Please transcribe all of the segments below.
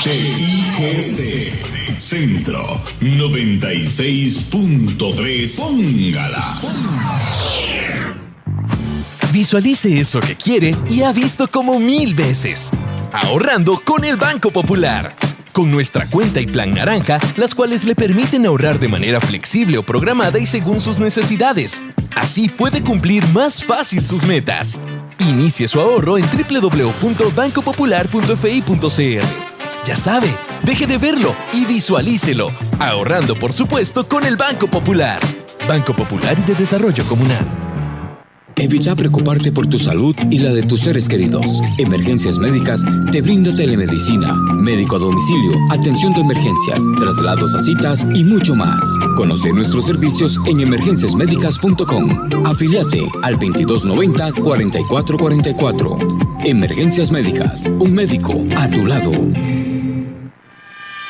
TIGC Centro 96.3. Póngala. Visualice eso que quiere y ha visto como 1000 veces. Ahorrando con el Banco Popular. Con nuestra cuenta y plan naranja, las cuales le permiten ahorrar de manera flexible o programada y según sus necesidades. Así puede cumplir más fácil sus metas. Inicie su ahorro en www.bancopopular.fi.cr. Ya sabe, deje de verlo y visualícelo. Ahorrando, por supuesto, con el Banco Popular. Banco Popular y de Desarrollo Comunal. Evita preocuparte por tu salud y la de tus seres queridos. Emergencias Médicas te brinda telemedicina, médico a domicilio, atención de emergencias, traslados a citas y mucho más. Conoce nuestros servicios en emergenciasmedicas.com. Afíliate al 2290-4444. Emergencias Médicas, un médico a tu lado.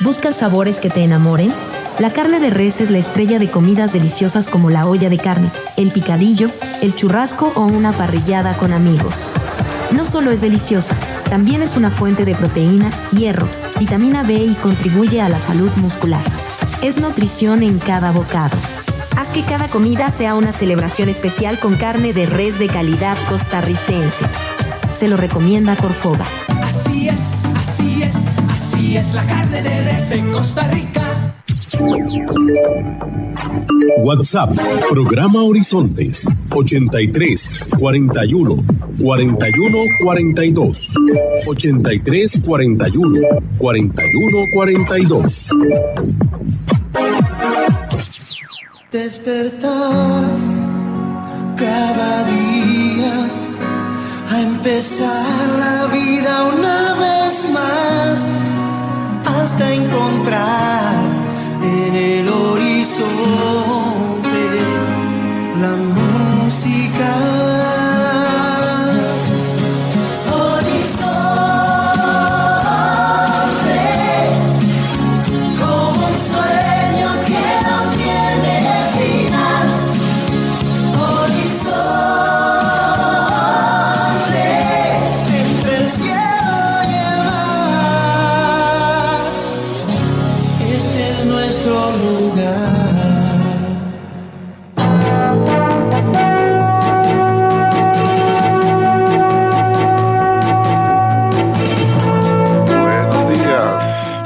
¿Buscas sabores que te enamoren? La carne de res es la estrella de comidas deliciosas como la olla de carne, el picadillo, el churrasco o una parrillada con amigos. No solo es deliciosa, también es una fuente de proteína, hierro, vitamina B y contribuye a la salud muscular. Es nutrición en cada bocado. Haz que cada comida sea una celebración especial con carne de res de calidad costarricense. Se lo recomienda Corfoga. Así es, así es, así es la carne de res de Costa Rica. WhatsApp, programa Horizontes, 83 41 41 42. 83 41 41 42. Despertar cada día, a empezar la vida una vez más, hasta encontrar en el horizonte la música.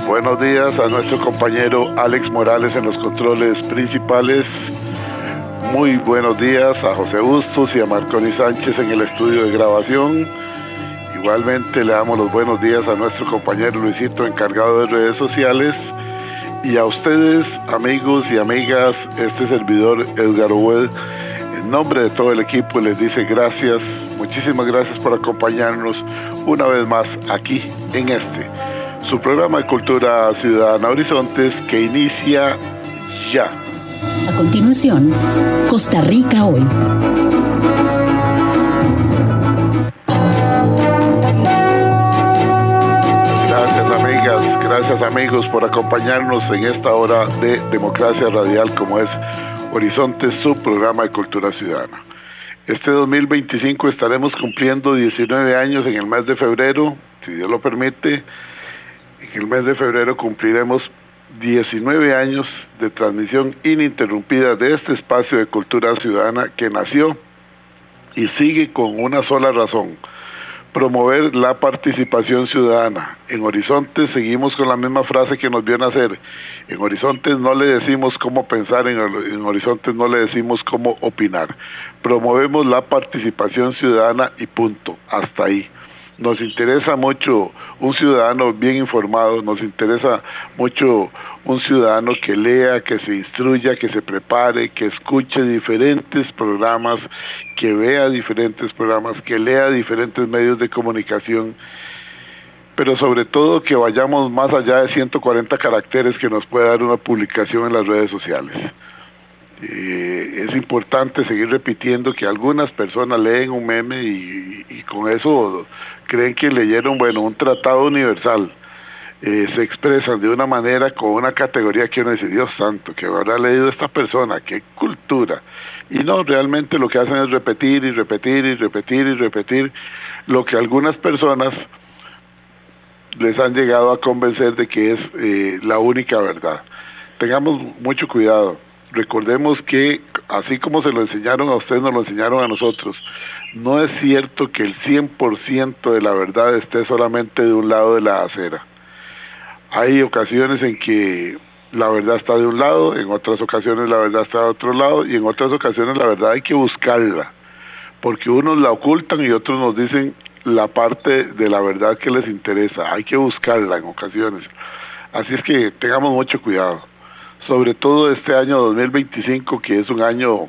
Buenos días a nuestro compañero Alex Morales en los controles principales. Muy buenos días a José Bustos y a Marconi Sánchez en el estudio de grabación. Igualmente le damos los buenos días a nuestro compañero Luisito, encargado de redes sociales. Y a ustedes, amigos y amigas, este servidor Edgar Obed, en nombre de todo el equipo les dice gracias, muchísimas gracias por acompañarnos una vez más aquí en su programa de Cultura Ciudadana Horizontes, que inicia ya. A continuación, Costa Rica Hoy. Gracias, amigas, gracias, amigos, por acompañarnos en esta hora de Democracia Radial, como es Horizontes, su programa de Cultura Ciudadana. Este 2025 estaremos cumpliendo 19 años en el mes de febrero, si Dios lo permite. En el mes de febrero cumpliremos 19 años de transmisión ininterrumpida de este espacio de cultura ciudadana que nació y sigue con una sola razón: promover la participación ciudadana. En Horizontes seguimos con la misma frase que nos vio nacer. En Horizontes no le decimos cómo pensar, en Horizontes no le decimos cómo opinar. Promovemos la participación ciudadana y punto, hasta ahí. Nos interesa mucho un ciudadano bien informado, nos interesa mucho un ciudadano que lea, que se instruya, que se prepare, que escuche diferentes programas, que vea diferentes programas, que lea diferentes medios de comunicación, pero sobre todo que vayamos más allá de 140 caracteres que nos puede dar una publicación en las redes sociales. Es importante seguir repitiendo que algunas personas leen un meme y con eso creen que leyeron, un tratado universal. Se expresan de una manera con una categoría que uno dice, Dios santo, que habrá leído esta persona, qué cultura. Y no, realmente lo que hacen es repetir y repetir y repetir y repetir lo que algunas personas les han llegado a convencer de que es la única verdad. Tengamos mucho cuidado. Recordemos que así como se lo enseñaron a ustedes, nos lo enseñaron a nosotros. No es cierto que el 100% de la verdad esté solamente de un lado de la acera. Hay ocasiones en que la verdad está de un lado, en otras ocasiones la verdad está de otro lado, y en otras ocasiones la verdad hay que buscarla, porque unos la ocultan y otros nos dicen la parte de la verdad que les interesa. Hay que buscarla en ocasiones. Así es que tengamos mucho cuidado, sobre todo este año 2025, que es un año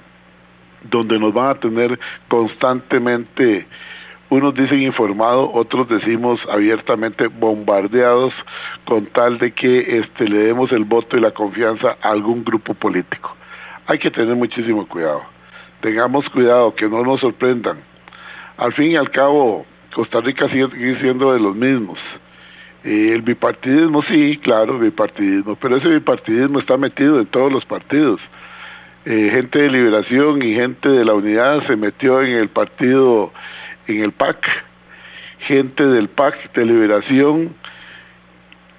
donde nos van a tener constantemente, unos dicen informados, otros decimos abiertamente bombardeados, con tal de que le demos el voto y la confianza a algún grupo político. Hay que tener muchísimo cuidado. Tengamos cuidado, que no nos sorprendan. Al fin y al cabo, Costa Rica sigue siendo de los mismos. El bipartidismo, sí, claro, bipartidismo, pero ese bipartidismo está metido en todos los partidos. Gente de Liberación y gente de la Unidad se metió en el partido, en el PAC. Gente del PAC, de Liberación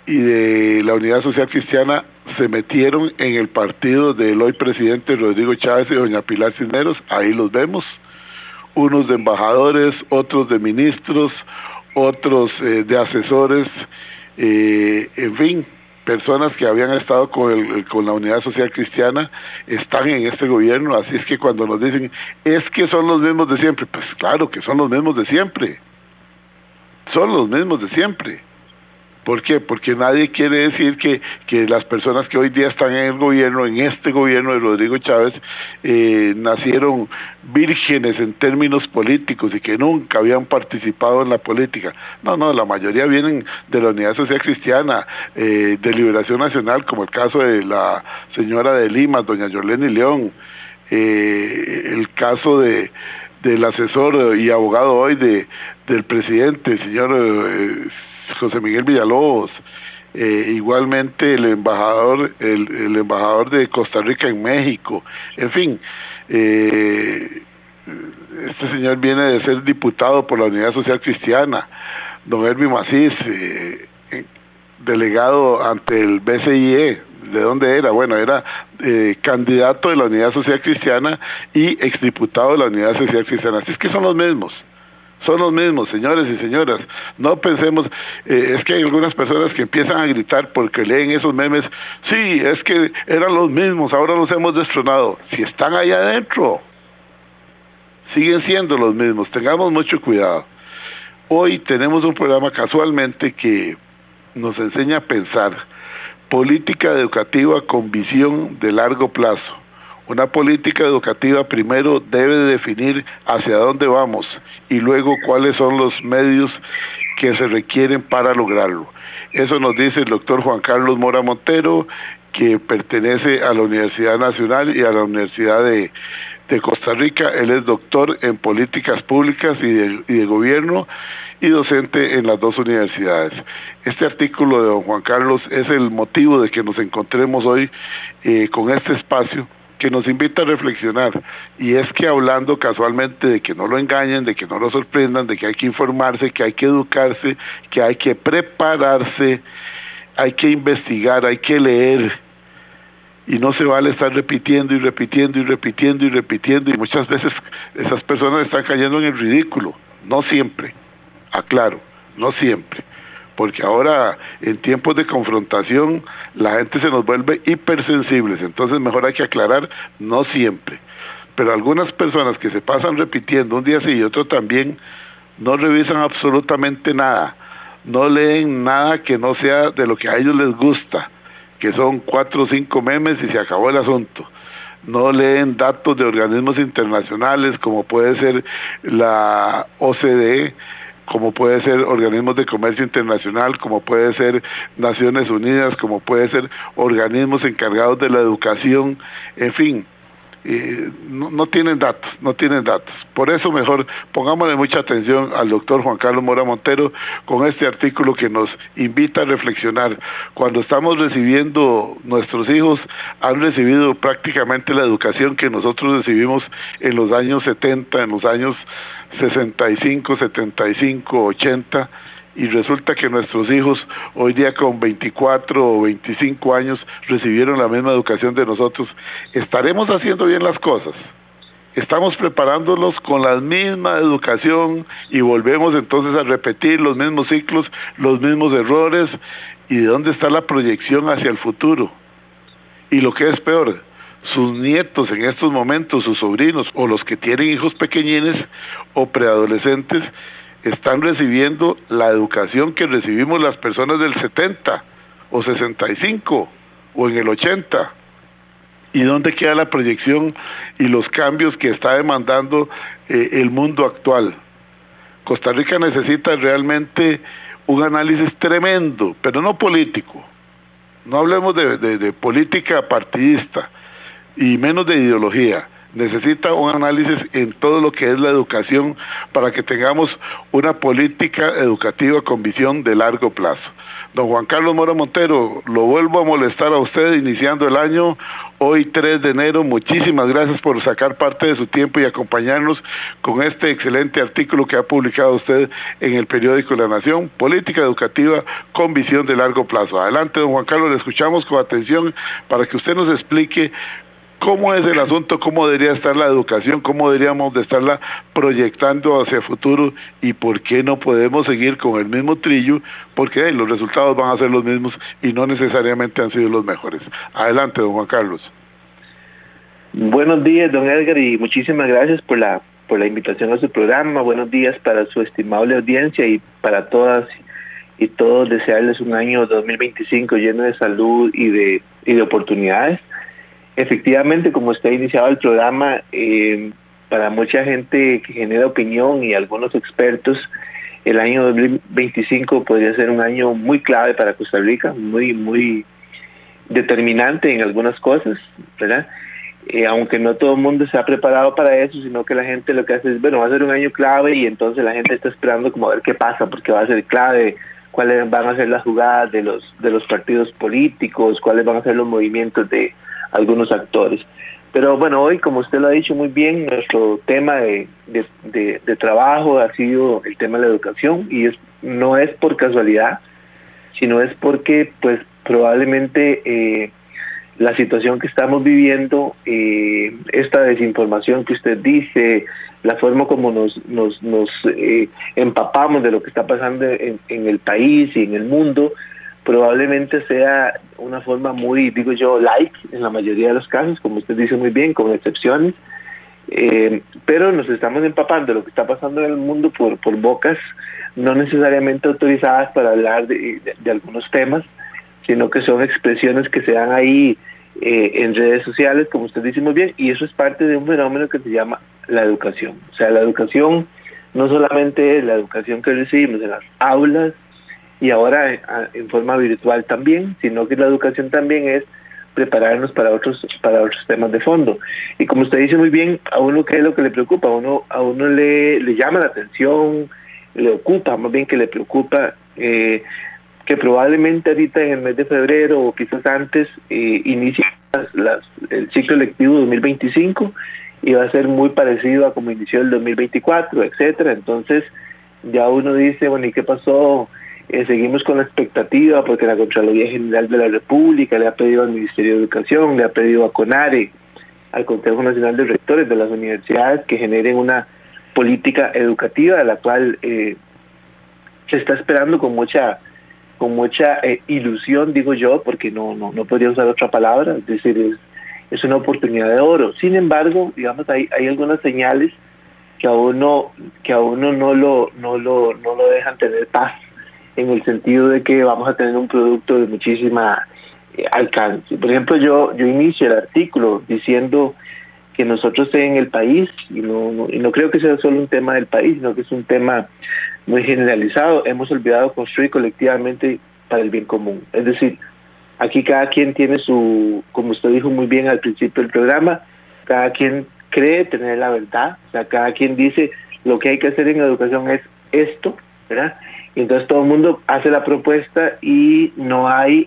y de la Unidad Social Cristiana se metieron en el partido del hoy presidente Rodrigo Chávez y doña Pilar Cisneros. Ahí los vemos, unos de embajadores, otros de ministros, otros de asesores, en fin, personas que habían estado con la Unidad Social Cristiana están en este gobierno. Así es que cuando nos dicen, es que son los mismos de siempre, pues claro que son los mismos de siempre, son los mismos de siempre. ¿Por qué? Porque nadie quiere decir que las personas que hoy día están en el gobierno, en este gobierno de Rodrigo Chávez, nacieron vírgenes en términos políticos y que nunca habían participado en la política. No, la mayoría vienen de la Unidad Social Cristiana, de Liberación Nacional, como el caso de la señora de Lima, doña Yoleni León, el caso del asesor y abogado hoy del presidente, el señor José Miguel Villalobos, igualmente el embajador de Costa Rica en México, en fin, este señor viene de ser diputado por la Unidad Social Cristiana, don Elvi Macís, delegado ante el BCIE. ¿De dónde era? Bueno, era candidato de la Unidad Social Cristiana y exdiputado de la Unidad Social Cristiana. Así es que son los mismos, señores y señoras. No pensemos, es que hay algunas personas que empiezan a gritar porque leen esos memes, sí, es que eran los mismos, ahora los hemos destronado. Si están allá adentro, siguen siendo los mismos. Tengamos mucho cuidado. Hoy tenemos un programa casualmente que nos enseña a pensar política educativa con visión de largo plazo. Una política educativa primero debe definir hacia dónde vamos y luego cuáles son los medios que se requieren para lograrlo. Eso nos dice el doctor Juan Carlos Mora Montero, que pertenece a la Universidad Nacional y a la Universidad de Costa Rica. Él es doctor en políticas públicas y de gobierno y docente en las dos universidades. Este artículo de don Juan Carlos es el motivo de que nos encontremos hoy con este espacio que nos invita a reflexionar, y es que hablando casualmente de que no lo engañen, de que no lo sorprendan, de que hay que informarse, que hay que educarse, que hay que prepararse, hay que investigar, hay que leer, y no se vale estar repitiendo y repitiendo y repitiendo y repitiendo, y muchas veces esas personas están cayendo en el ridículo. No siempre, aclaro, no siempre, porque ahora en tiempos de confrontación la gente se nos vuelve hipersensibles, entonces mejor hay que aclarar, no siempre, pero algunas personas que se pasan repitiendo un día sí y otro también, no revisan absolutamente nada, no leen nada que no sea de lo que a ellos les gusta, que son 4 o 5 memes y se acabó el asunto. No leen datos de organismos internacionales como puede ser la OCDE, como puede ser organismos de comercio internacional, como puede ser Naciones Unidas, como puede ser organismos encargados de la educación, en fin, no tienen datos. Por eso mejor pongámosle mucha atención al doctor Juan Carlos Mora Montero con este artículo que nos invita a reflexionar. Cuando estamos recibiendo, nuestros hijos han recibido prácticamente la educación que nosotros recibimos en los años 70, en los años 65, 75, 80, y resulta que nuestros hijos hoy día con 24 o 25 años recibieron la misma educación de nosotros, ¿estaremos haciendo bien las cosas? Estamos preparándolos con la misma educación y volvemos entonces a repetir los mismos ciclos, los mismos errores. ¿Y de dónde está la proyección hacia el futuro? Y lo que es peor, sus nietos en estos momentos, sus sobrinos o los que tienen hijos pequeñines o preadolescentes, están recibiendo la educación que recibimos las personas del 70 o 65 o en el 80. ¿Y dónde queda la proyección y los cambios que está demandando el mundo actual? Costa Rica necesita realmente un análisis tremendo, pero no político. No hablemos de política partidista y menos de ideología. Necesita un análisis en todo lo que es la educación para que tengamos una política educativa con visión de largo plazo. Don Juan Carlos Mora Montero, lo vuelvo a molestar a usted iniciando el año, hoy 3 de enero, muchísimas gracias por sacar parte de su tiempo y acompañarnos con este excelente artículo que ha publicado usted en el periódico La Nación, Política Educativa con Visión de Largo Plazo. Adelante, don Juan Carlos, le escuchamos con atención para que usted nos explique cómo es el asunto, cómo debería estar la educación, cómo deberíamos de estarla proyectando hacia el futuro y por qué no podemos seguir con el mismo trillo, porque los resultados van a ser los mismos y no necesariamente han sido los mejores. Adelante, don Juan Carlos. Buenos días, don Edgar, y muchísimas gracias por la invitación a su programa. Buenos días para su estimable audiencia y para todas y todos desearles un año 2025 lleno de salud y de oportunidades. Efectivamente, como usted ha iniciado el programa, para mucha gente que genera opinión y algunos expertos, el año 2025 podría ser un año muy clave para Costa Rica, muy determinante en algunas cosas, ¿verdad? Aunque no todo el mundo se ha preparado para eso, sino que la gente lo que hace es, bueno, va a ser un año clave y entonces la gente está esperando como a ver qué pasa, porque va a ser clave, cuáles van a ser las jugadas de los partidos políticos, cuáles van a ser los movimientos de algunos actores. Pero bueno, hoy, como usted lo ha dicho muy bien, nuestro tema de trabajo ha sido el tema de la educación, y no es por casualidad, sino es porque pues probablemente la situación que estamos viviendo, esta desinformación que usted dice, la forma como nos empapamos de lo que está pasando en el país y en el mundo, probablemente sea una forma muy, digo yo, light en la mayoría de los casos, como usted dice muy bien, con excepciones, pero nos estamos empapando de lo que está pasando en el mundo por bocas no necesariamente autorizadas para hablar de algunos temas, sino que son expresiones que se dan ahí en redes sociales, como usted dice muy bien, y eso es parte de un fenómeno que se llama la educación. O sea, la educación no solamente es la educación que recibimos en las aulas, y ahora en forma virtual también, sino que la educación también es prepararnos para otros temas de fondo. Y como usted dice muy bien, a uno qué es lo que le preocupa, a uno le llama la atención, le ocupa, más bien que le preocupa, que probablemente ahorita en el mes de febrero o quizás antes inicie el ciclo lectivo 2025 y va a ser muy parecido a como inició el 2024, etcétera. Entonces ya uno dice, bueno, ¿y qué pasó? Seguimos con la expectativa porque la Contraloría General de la República le ha pedido al Ministerio de Educación, le ha pedido a CONARE, al Consejo Nacional de Rectores de las universidades, que generen una política educativa, de la cual se está esperando con mucha ilusión, digo yo, porque no podría usar otra palabra, es decir, es una oportunidad de oro. Sin embargo, digamos, hay algunas señales que a uno no lo dejan tener paz, en el sentido de que vamos a tener un producto de muchísima alcance. Por ejemplo, yo inicio el artículo diciendo que nosotros en el país, y no creo que sea solo un tema del país, sino que es un tema muy generalizado, hemos olvidado construir colectivamente para el bien común. Es decir, aquí cada quien tiene su, como usted dijo muy bien al principio del programa, cada quien cree tener la verdad, o sea, cada quien dice lo que hay que hacer en educación es esto, ¿verdad? Y entonces todo el mundo hace la propuesta y no hay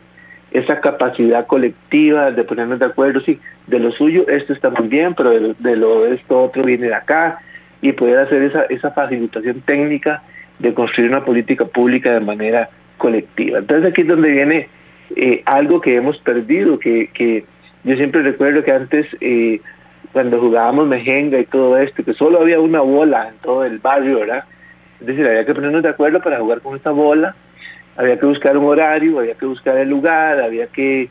esa capacidad colectiva de ponernos de acuerdo, sí, de lo suyo esto está muy bien, pero de lo esto otro viene de acá, y poder hacer esa facilitación técnica de construir una política pública de manera colectiva. Entonces aquí es donde viene algo que hemos perdido, que yo siempre recuerdo que antes cuando jugábamos mejenga y todo esto, que solo había una bola en todo el barrio, ¿verdad? Es decir, había que ponernos de acuerdo para jugar con esta bola, había que buscar un horario, había que buscar el lugar, había que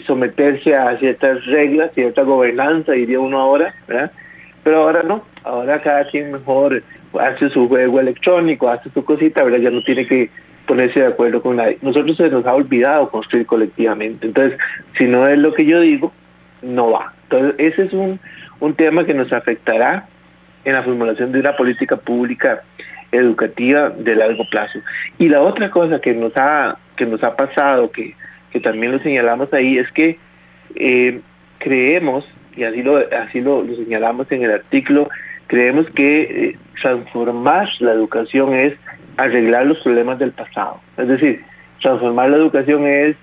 someterse a ciertas reglas, cierta gobernanza, diría uno ahora, ¿verdad? Pero ahora no, ahora cada quien mejor hace su juego electrónico, hace su cosita, ¿verdad? Ya no tiene que ponerse de acuerdo con nadie. Nosotros se nos ha olvidado construir colectivamente, entonces si no es lo que yo digo, no va. Entonces ese es un tema que nos afectará en la formulación de una política pública educativa de largo plazo. Y la otra cosa que nos ha pasado, que también lo señalamos ahí, es que creemos, y así lo señalamos en el artículo, creemos que transformar la educación es arreglar los problemas del pasado. Es decir, transformar la educación es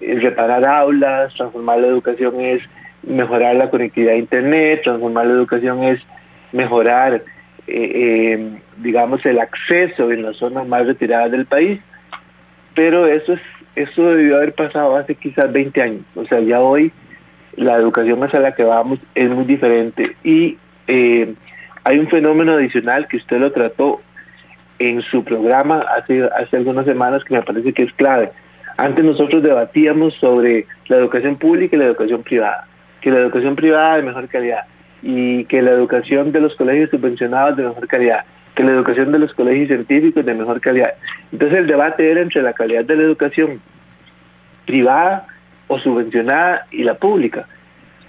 reparar aulas, transformar la educación es mejorar la conectividad a Internet, transformar la educación es mejorar, digamos, el acceso en las zonas más retiradas del país, pero eso debió haber pasado hace quizás 20 años. O sea, ya hoy la educación hacia la que vamos es muy diferente. Y hay un fenómeno adicional que usted lo trató en su programa hace algunas semanas que me parece que es clave. Antes nosotros debatíamos sobre la educación pública y la educación privada, que la educación privada de mejor calidad y que la educación de los colegios subvencionados de mejor calidad, que la educación de los colegios científicos de mejor calidad. Entonces el debate era entre la calidad de la educación privada o subvencionada y la pública.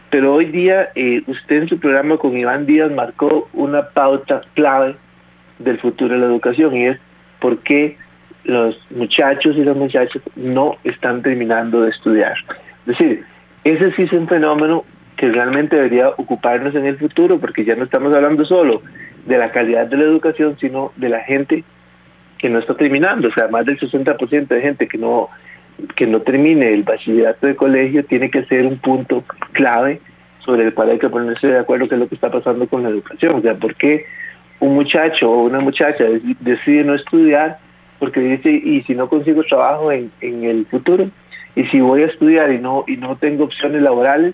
Pero hoy día usted en su programa con Iván Díaz marcó una pauta clave del futuro de la educación, y es por qué los muchachos y las muchachas no están terminando de estudiar. Es decir, ese sí es un fenómeno que realmente debería ocuparnos en el futuro, porque ya no estamos hablando solo de la calidad de la educación, sino de la gente que no está terminando. O sea, más del 60% de gente que no termine el bachillerato de colegio tiene que ser un punto clave sobre el cual hay que ponerse de acuerdo qué es lo que está pasando con la educación. O sea, ¿por qué un muchacho o una muchacha decide no estudiar? Porque dice, ¿y si no consigo trabajo en el futuro? ¿Y si voy a estudiar y no tengo opciones laborales?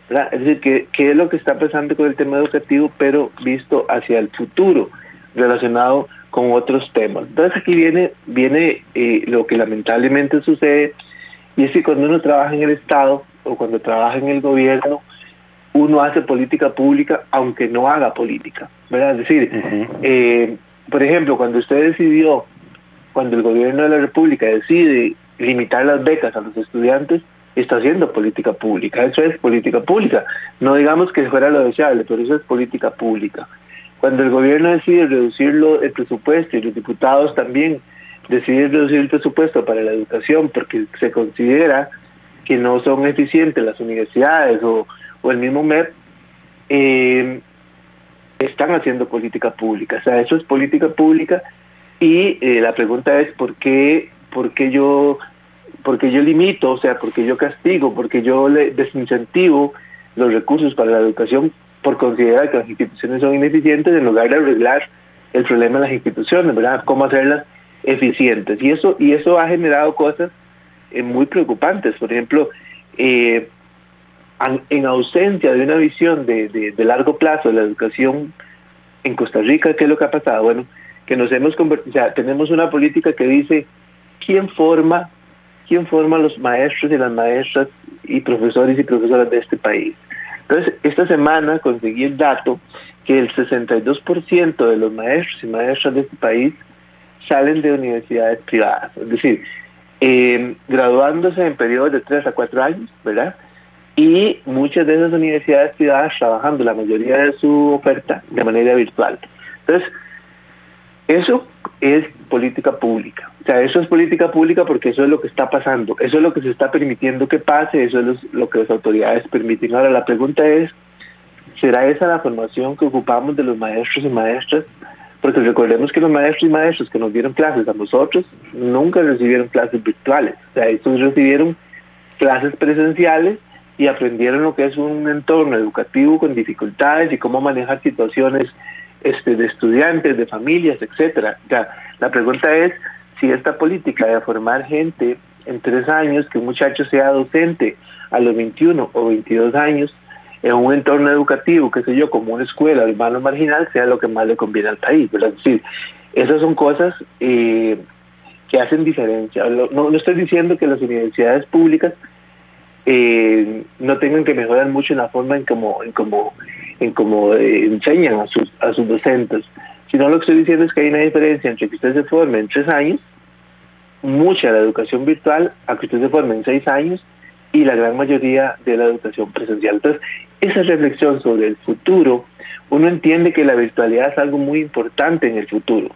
¿Verdad? Es decir, ¿qué es lo que está pasando con el tema educativo, pero visto hacia el futuro, relacionado con otros temas? Entonces aquí viene lo que lamentablemente sucede, y es que cuando uno trabaja en el Estado o cuando trabaja en el gobierno, uno hace política pública aunque no haga política, ¿verdad? Es decir, por ejemplo, cuando el gobierno de la República decide limitar las becas a los estudiantes, está haciendo política pública. Eso es política pública. No digamos que fuera lo deseable, pero eso es política pública. Cuando el gobierno decide reducir el presupuesto, y los diputados también deciden reducir el presupuesto para la educación porque se considera que no son eficientes las universidades o el mismo MEP, están haciendo política pública. O sea, eso es política pública, y la pregunta es ¿por qué yo limito? O sea, ¿por qué yo castigo? ¿Por qué yo le desincentivo los recursos para la educación por considerar que las instituciones son ineficientes, en lugar de arreglar el problema de las instituciones, ¿verdad? ¿Cómo hacerlas eficientes? Y eso ha generado cosas muy preocupantes. Por ejemplo, en ausencia de una visión de largo plazo de la educación en Costa Rica, ¿qué es lo que ha pasado? Bueno, que nos hemos convertido, o sea, tenemos una política que dice ¿quién forma a los maestros y las maestras y profesores y profesoras de este país? Entonces, esta semana conseguí el dato que el 62% de los maestros y maestras de este país salen de universidades privadas, es decir, graduándose en periodos de 3 a 4 años, ¿verdad? Y muchas de esas universidades privadas trabajando la mayoría de su oferta de manera virtual. Entonces, eso es política pública. O sea, eso es política pública porque eso es lo que está pasando, eso es lo que se está permitiendo que pase, eso es lo que las autoridades permiten. Ahora, la pregunta es, ¿será esa la formación que ocupamos de los maestros y maestras? Porque recordemos que los maestros y maestras que nos dieron clases a nosotros nunca recibieron clases virtuales. O sea, ellos recibieron clases presenciales y aprendieron lo que es un entorno educativo con dificultades y cómo manejar situaciones de estudiantes, de familias, etcétera. O sea, La pregunta es si esta política de formar gente en 3 años, que un muchacho sea docente a los 21 o 22 años, en un entorno educativo, qué sé yo, como una escuela de mano marginal, sea lo que más le conviene al país, ¿verdad? Es decir, esas son cosas que hacen diferencia. No estoy diciendo que las universidades públicas no tengan que mejorar mucho en la forma en cómo enseñan a sus docentes, sino lo que estoy diciendo es que hay una diferencia entre que usted se forme en 3 años, mucha de la educación virtual, a que usted se forme en 6 años, y la gran mayoría de la educación presencial. Entonces, esa reflexión sobre el futuro, uno entiende que la virtualidad es algo muy importante en el futuro,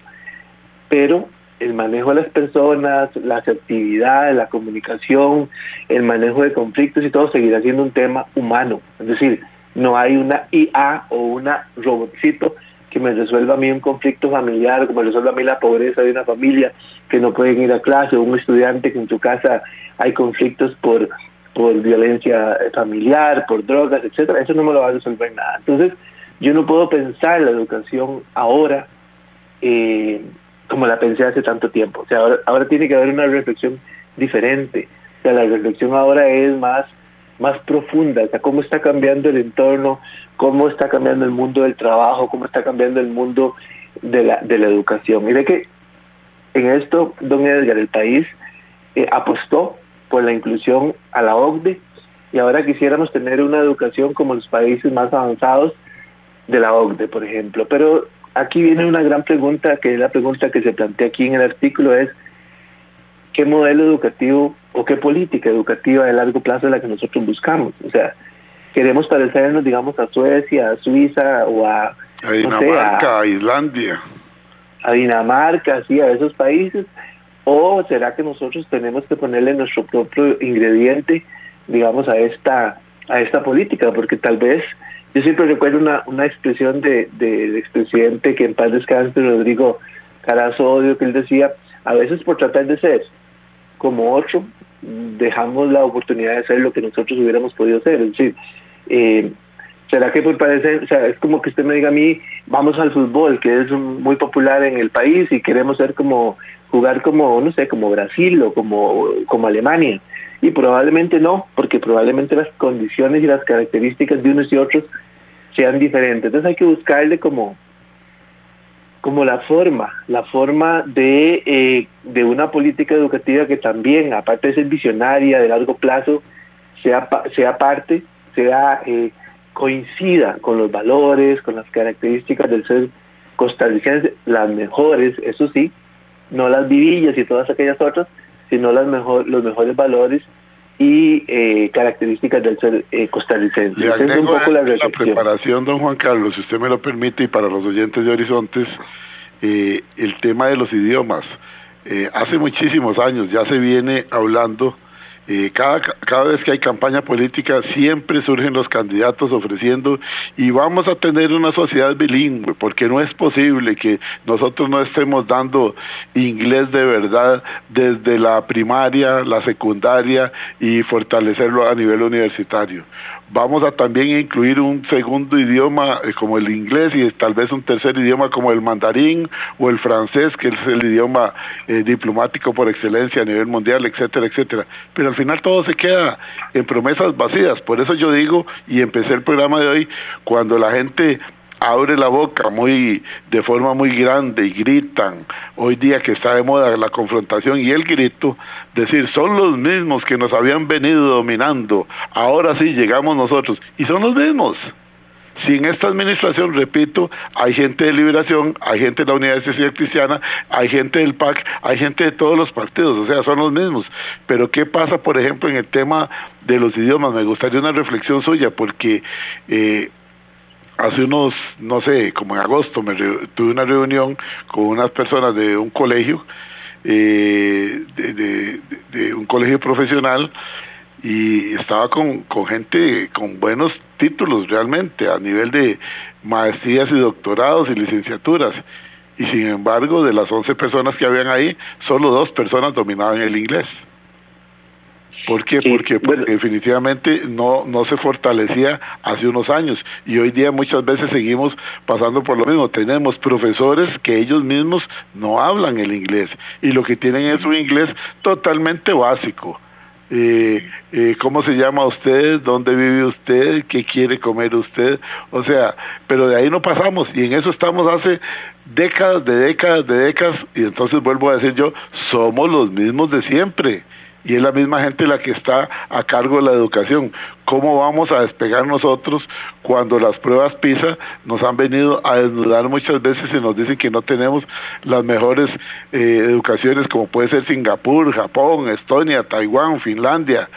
pero el manejo de las personas, las actividades, la comunicación, el manejo de conflictos y todo seguirá siendo un tema humano. Es decir, no hay una IA o una robotcito que me resuelva a mí un conflicto familiar, que me resuelva a mí la pobreza de una familia que no pueden ir a clase, o un estudiante que en su casa hay conflictos por violencia familiar, por drogas, etcétera. Eso no me lo va a resolver nada. Entonces, yo no puedo pensar la educación ahora como la pensé hace tanto tiempo. O sea, ahora tiene que haber una reflexión diferente. O sea, la reflexión ahora es más profunda. O sea, cómo está cambiando el entorno, cómo está cambiando el mundo del trabajo, cómo está cambiando el mundo de la educación. Mire que en esto, don Edgar, el país apostó por la inclusión a la OCDE, y ahora quisiéramos tener una educación como los países más avanzados de la OCDE, por ejemplo. Pero aquí viene una gran pregunta, que es la pregunta que se plantea aquí en el artículo, es ¿qué modelo educativo o qué política educativa de largo plazo es la que nosotros buscamos? O sea, queremos parecernos, digamos, a Suecia, a Suiza o a Dinamarca, a Islandia. A Dinamarca, sí, a esos países. ¿O será que nosotros tenemos que ponerle nuestro propio ingrediente, digamos, a esta política? Porque tal vez, yo siempre recuerdo una expresión del expresidente, que en paz descanse, Rodrigo Carazo Odio, que él decía, a veces por tratar de ser como otro, dejamos la oportunidad de ser lo que nosotros hubiéramos podido ser. Es decir, ¿será que por parecer, o sea, es como que usted me diga a mí, vamos al fútbol, que es muy popular en el país, y queremos jugar como, no sé, como Brasil o como Alemania? Y probablemente no, porque probablemente las condiciones y las características de unos y otros sean diferentes. Entonces hay que buscarle como la forma de una política educativa que también, aparte de ser visionaria de largo plazo, sea coincida con los valores, con las características del ser costarricense, las mejores, eso sí, no las vivillas y todas aquellas otras, sino los mejores valores y características del ser costarricense. Esa es un poco la preparación, don Juan Carlos, si usted me lo permite, y para los oyentes de Horizontes, el tema de los idiomas. Hace muchísimos años ya se viene hablando. Cada vez que hay campaña política siempre surgen los candidatos ofreciendo, y vamos a tener una sociedad bilingüe, porque no es posible que nosotros no estemos dando inglés de verdad desde la primaria, la secundaria, y fortalecerlo a nivel universitario. Vamos a también incluir un segundo idioma como el inglés, y tal vez un tercer idioma como el mandarín o el francés, que es el idioma diplomático por excelencia a nivel mundial, etcétera, etcétera. Pero al final todo se queda en promesas vacías. Por eso yo digo, y empecé el programa de hoy, cuando la gente abre la boca de forma muy grande y gritan, hoy día que está de moda la confrontación y el grito, decir, son los mismos que nos habían venido dominando, ahora sí llegamos nosotros, y son los mismos. Si en esta administración, repito, hay gente de Liberación, hay gente de la Unidad Social Cristiana, hay gente del PAC, hay gente de todos los partidos, o sea, son los mismos. Pero ¿qué pasa, por ejemplo, en el tema de los idiomas? Me gustaría una reflexión suya, porque hace unos, no sé, como en agosto, tuve una reunión con unas personas de un colegio, de un colegio profesional, y estaba con gente con buenos títulos realmente, a nivel de maestrías y doctorados y licenciaturas, y sin embargo, de las 11 personas que habían ahí, solo 2 personas dominaban el inglés. ¿Por qué? Sí, Porque bueno, definitivamente no se fortalecía hace unos años y hoy día muchas veces seguimos pasando por lo mismo. Tenemos profesores que ellos mismos no hablan el inglés y lo que tienen es un inglés totalmente básico. ¿Cómo se llama usted? ¿Dónde vive usted? ¿Qué quiere comer usted? O sea, pero de ahí no pasamos y en eso estamos hace décadas y entonces vuelvo a decir yo, somos los mismos de siempre. Y es la misma gente la que está a cargo de la educación. ¿Cómo vamos a despegar nosotros cuando las pruebas PISA nos han venido a desnudar muchas veces y nos dicen que no tenemos las mejores educaciones como puede ser Singapur, Japón, Estonia, Taiwán, Finlandia,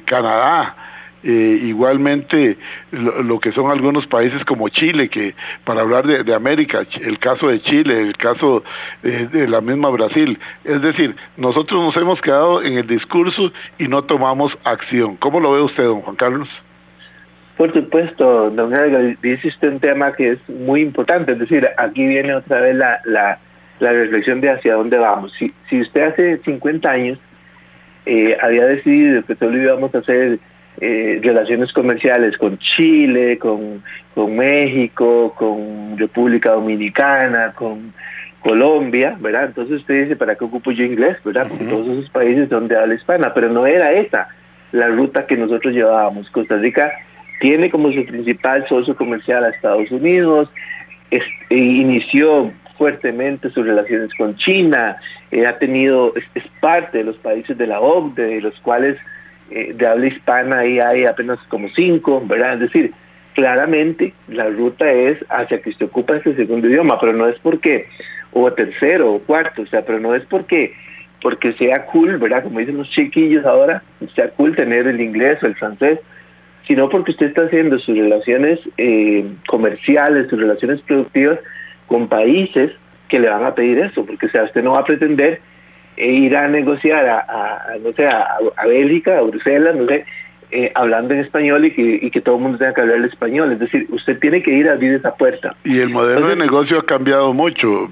Canadá? Igualmente lo que son algunos países como Chile, que para hablar de América, el caso de Chile, el caso de la misma Brasil, es decir, nosotros nos hemos quedado en el discurso y no tomamos acción. ¿Cómo lo ve usted, don Juan Carlos? por supuesto, don Edgar, dice usted un tema que es muy importante, es decir, aquí viene otra vez la reflexión de hacia dónde vamos. Si usted hace 50 años había decidido que solo íbamos a hacer relaciones comerciales con Chile, con México, con República Dominicana, con Colombia, ¿verdad? Entonces usted dice, ¿para qué ocupo yo inglés? ¿Verdad? Porque todos esos países donde habla hispana, pero no era esa la ruta que nosotros llevábamos. Costa Rica tiene como su principal socio comercial a Estados Unidos, inició fuertemente sus relaciones con China, ha tenido, es parte de los países de la OCDE, de los cuales de habla hispana ahí hay apenas como 5, ¿verdad? Es decir, claramente la ruta es hacia que usted ocupa ese segundo idioma, pero no es porque, o tercero o cuarto, o sea, pero no es porque sea cool, ¿verdad? Como dicen los chiquillos ahora, sea cool tener el inglés o el francés, sino porque usted está haciendo sus relaciones comerciales, sus relaciones productivas con países que le van a pedir eso, porque o sea, usted no va a pretender ir a negociar a Bélgica, a Bruselas, no sé, hablando en español y que todo el mundo tenga que hablar el español. Es decir, usted tiene que ir a abrir esa puerta. Y el modelo de negocio ha cambiado mucho.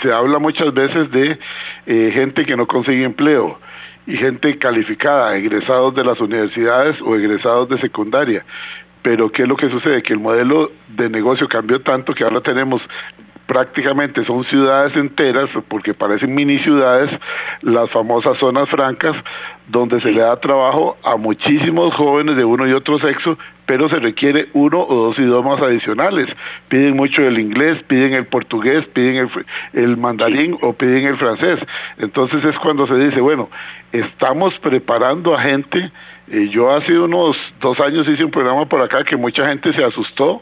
Se habla muchas veces de gente que no consigue empleo y gente calificada, egresados de las universidades o egresados de secundaria. Pero ¿qué es lo que sucede? Que el modelo de negocio cambió tanto que ahora tenemos prácticamente, son ciudades enteras, porque parecen mini ciudades, las famosas zonas francas, donde se le da trabajo a muchísimos jóvenes de uno y otro sexo, pero se requiere 1 o 2 idiomas adicionales. Piden mucho el inglés, piden el portugués, piden el mandarín o piden el francés. Entonces es cuando se dice, bueno, estamos preparando a gente. Yo hace unos 2 años hice un programa por acá que mucha gente se asustó,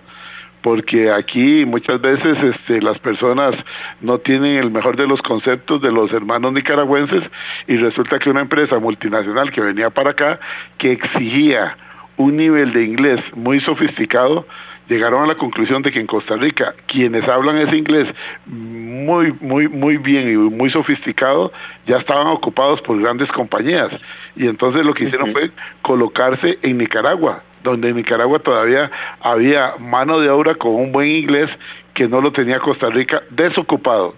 porque aquí muchas veces las personas no tienen el mejor de los conceptos de los hermanos nicaragüenses, y resulta que una empresa multinacional que venía para acá, que exigía un nivel de inglés muy sofisticado, llegaron a la conclusión de que en Costa Rica quienes hablan ese inglés muy bien y muy sofisticado ya estaban ocupados por grandes compañías, y entonces lo que hicieron fue colocarse en Nicaragua, donde en Nicaragua todavía había mano de obra con un buen inglés que no lo tenía Costa Rica, desocupado,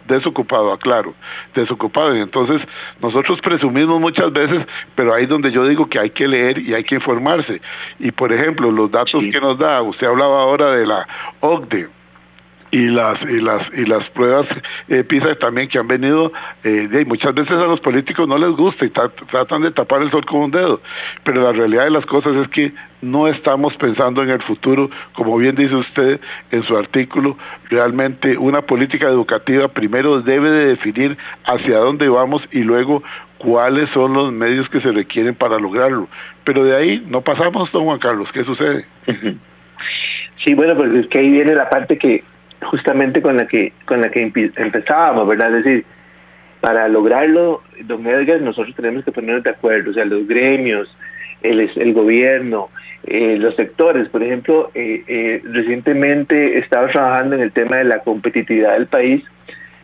aclaro, desocupado. Y entonces nosotros presumimos muchas veces, pero ahí es donde yo digo que hay que leer y hay que informarse. Y por ejemplo, los datos que nos da, usted hablaba ahora de la OCDE, y las pruebas PISA también que han venido, muchas veces a los políticos no les gusta y tratan de tapar el sol con un dedo, pero la realidad de las cosas es que no estamos pensando en el futuro, como bien dice usted en su artículo. Realmente una política educativa primero debe de definir hacia dónde vamos y luego cuáles son los medios que se requieren para lograrlo, pero de ahí no pasamos, don Juan Carlos. ¿Qué sucede? Sí, bueno, porque es que ahí viene la parte que justamente con la que empezábamos, ¿verdad? Es decir, para lograrlo, don Edgar, nosotros tenemos que ponernos de acuerdo, o sea, los gremios, el gobierno, los sectores. Por ejemplo, recientemente estaba trabajando en el tema de la competitividad del país,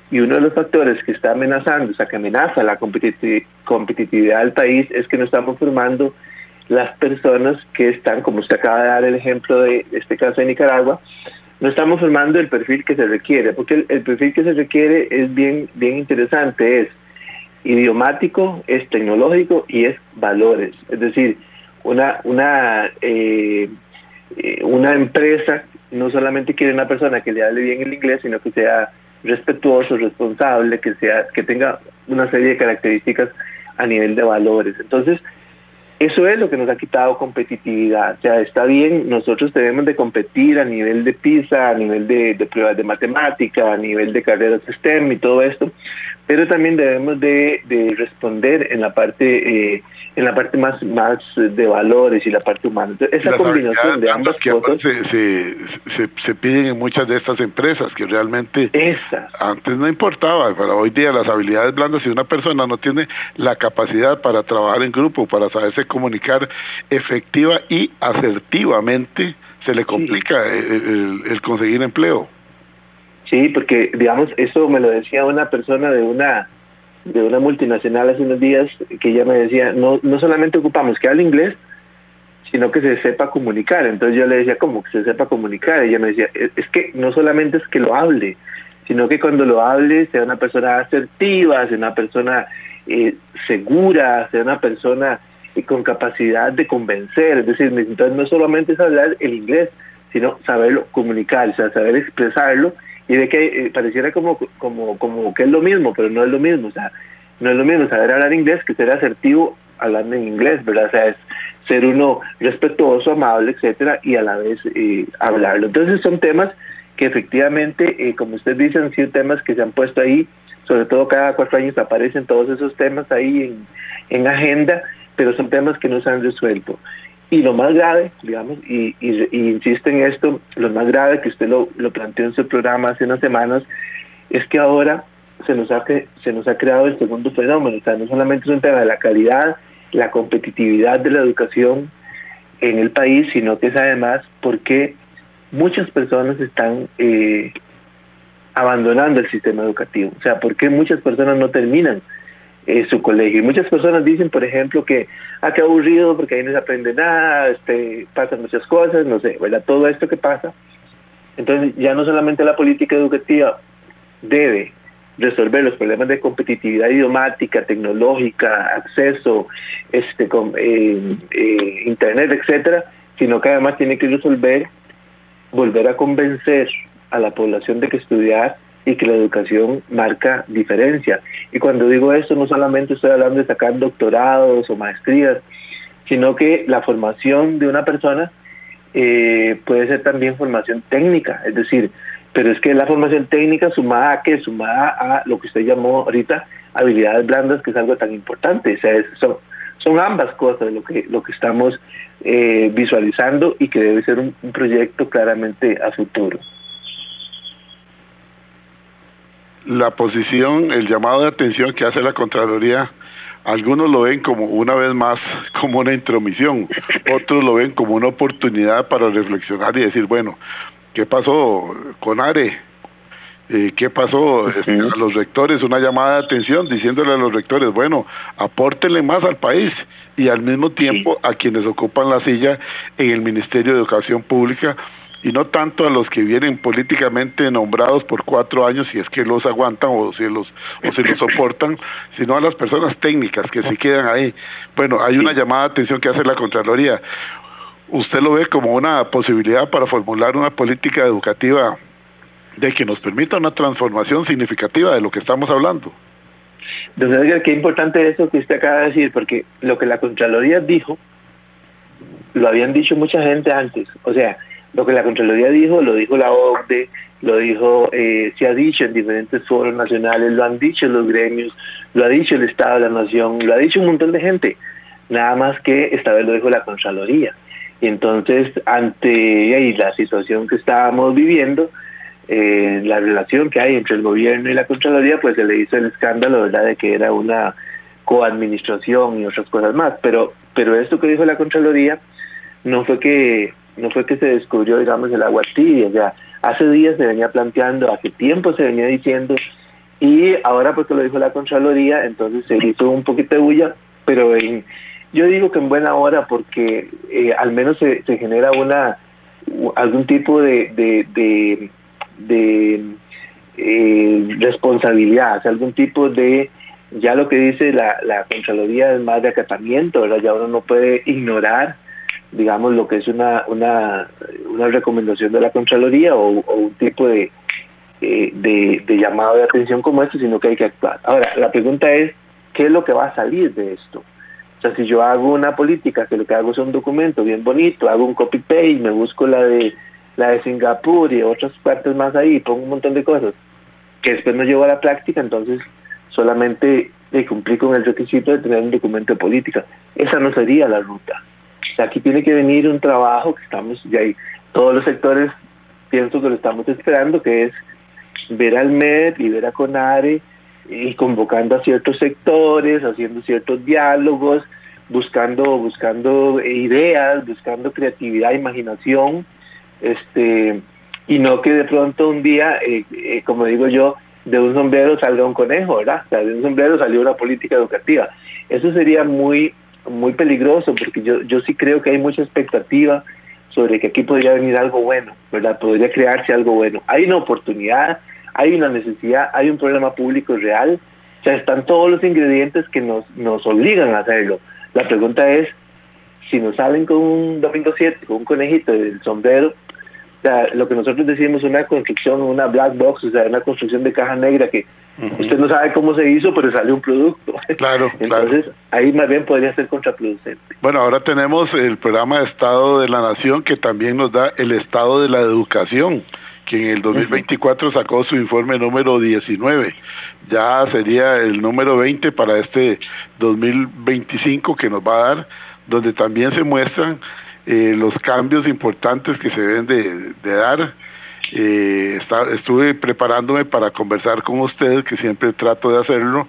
y uno de los factores que está amenazando, o sea, que amenaza la competitividad del país, es que no estamos formando las personas que están, como usted acaba de dar el ejemplo de este caso de Nicaragua, no estamos formando el perfil que se requiere, porque el perfil que se requiere es bien interesante, es idiomático, es tecnológico y es valores. Es decir, una empresa no solamente quiere una persona que le hable bien el inglés, sino que sea respetuoso, responsable, que tenga una serie de características a nivel de valores. Entonces, eso es lo que nos ha quitado competitividad. O sea, está bien, nosotros debemos de competir a nivel de PISA, a nivel de pruebas de matemática, a nivel de carreras STEM y todo esto, pero también debemos de responder en la parte más de valores y la parte humana. Entonces, esa combinación de ambas cosas se piden en muchas de estas empresas, que realmente antes no importaba, pero hoy día las habilidades blandas, si una persona no tiene la capacidad para trabajar en grupo, para saberse comunicar efectiva y asertivamente, se le complica el conseguir empleo. Sí, porque, digamos, eso me lo decía una persona de una multinacional hace unos días, que ella me decía, no solamente ocupamos que hable inglés, sino que se sepa comunicar. Entonces yo le decía, ¿cómo que se sepa comunicar? Ella me decía, es que no solamente es que lo hable, sino que cuando lo hable sea una persona asertiva, sea una persona segura, sea una persona con capacidad de convencer. Es decir, entonces no solamente es hablar el inglés, sino saberlo comunicar, o sea, saber expresarlo, y de que pareciera como que es lo mismo, pero no es lo mismo. O sea, no es lo mismo saber hablar inglés que ser asertivo hablando en inglés, ¿verdad? O sea, es ser uno respetuoso, amable, etcétera, y a la vez hablarlo. Entonces son temas que efectivamente, como usted dice, han sido temas que se han puesto ahí, sobre todo cada 4 años aparecen todos esos temas ahí en agenda, pero son temas que no se han resuelto. Y lo más grave, digamos, y insisto en esto, lo más grave que usted lo planteó en su programa hace unas semanas, es que ahora se nos ha creado el segundo fenómeno. O sea, no solamente es un tema de la calidad, la competitividad de la educación en el país, sino que es además porque muchas personas están abandonando el sistema educativo. O sea, porque muchas personas no terminan su colegio. Y muchas personas dicen, por ejemplo, que qué aburrido, porque ahí no se aprende nada, pasan muchas cosas, no sé, ¿verdad? Todo esto que pasa. Entonces, ya no solamente la política educativa debe resolver los problemas de competitividad idiomática, tecnológica, acceso, internet, etcétera, sino que además tiene que volver a convencer a la población de que estudiar y que la educación marca diferencia. Y cuando digo esto, no solamente estoy hablando de sacar doctorados o maestrías, sino que la formación de una persona puede ser también formación técnica, es decir, pero es que la formación técnica sumada a lo que usted llamó ahorita habilidades blandas, que es algo tan importante. O sea, son ambas cosas lo que estamos visualizando y que debe ser un proyecto claramente a futuro. La posición, el llamado de atención que hace la Contraloría, algunos lo ven como, una vez más, como una intromisión, otros lo ven como una oportunidad para reflexionar y decir, bueno, ¿qué pasó con ARE? ¿Qué pasó a los rectores? Una llamada de atención diciéndole a los rectores, bueno, apórtenle más al país y al mismo tiempo a quienes ocupan la silla en el Ministerio de Educación Pública, y no tanto a los que vienen políticamente nombrados por 4 años, si es que los aguantan o si los soportan, sino a las personas técnicas que se quedan ahí. Bueno, hay una llamada de atención que hace la Contraloría. ¿Usted lo ve como una posibilidad para formular una política educativa de que nos permita una transformación significativa de lo que estamos hablando? Don Edgar, qué importante eso que usted acaba de decir, porque lo que la Contraloría dijo, lo habían dicho mucha gente antes. O sea, lo que la Contraloría dijo, lo dijo la OCDE, lo dijo, se ha dicho en diferentes foros nacionales, lo han dicho los gremios, lo ha dicho el Estado de la Nación, lo ha dicho un montón de gente, nada más que esta vez lo dijo la Contraloría. Y entonces, ante la situación que estábamos viviendo, la relación que hay entre el gobierno y la Contraloría, pues se le hizo el escándalo, ¿verdad?, de que era una coadministración y otras cosas más. Pero esto que dijo la Contraloría no fue que se descubrió, digamos, el agua tibia. Ya hace días se venía planteando, hace tiempo se venía diciendo, y ahora porque lo dijo la Contraloría, entonces se hizo un poquito de bulla, pero yo digo que en buena hora, porque al menos se genera algún tipo de responsabilidad, o sea, algún tipo de Ya lo que dice la Contraloría es más de acatamiento, ¿verdad? Ya uno no puede ignorar, digamos, lo que es una recomendación de la Contraloría o un tipo de llamado de atención como este, sino que hay que actuar. Ahora, la pregunta es, ¿qué es lo que va a salir de esto? O sea, si yo hago una política que lo que hago es un documento bien bonito, hago un copy-paste, me busco la de Singapur y otras partes más ahí, pongo un montón de cosas que después no llevo a la práctica, entonces solamente cumplí con el requisito de tener un documento de política. Esa no sería la ruta. O sea, aquí tiene que venir un trabajo que estamos, ya ahí, todos los sectores pienso que lo estamos esperando, que es ver al MED y ver a CONARE y convocando a ciertos sectores, haciendo ciertos diálogos, buscando ideas, buscando creatividad, imaginación, y no que de pronto un día, como digo yo, de un sombrero salga un conejo, ¿verdad? O sea, de un sombrero salió una política educativa. Eso sería muy, muy peligroso, porque yo sí creo que hay mucha expectativa sobre que aquí podría venir algo bueno, ¿verdad? Podría crearse algo bueno. Hay una oportunidad, hay una necesidad, hay un problema público real, o sea, están todos los ingredientes que nos obligan a hacerlo. La pregunta es, si nos salen con un domingo 7, con un conejito del sombrero, o sea, lo que nosotros decimos una construcción, una black box, o sea, una construcción de caja negra que usted no sabe cómo se hizo, pero salió un producto. Claro. Entonces, ahí más bien podría ser contraproducente. Bueno, ahora tenemos el programa de Estado de la Nación, que también nos da el Estado de la Educación, que en el 2024 sacó su informe número 19. Ya sería el número 20 para este 2025 que nos va a dar, donde también se muestran los cambios importantes que se deben de dar. Estuve preparándome para conversar con ustedes, que siempre trato de hacerlo,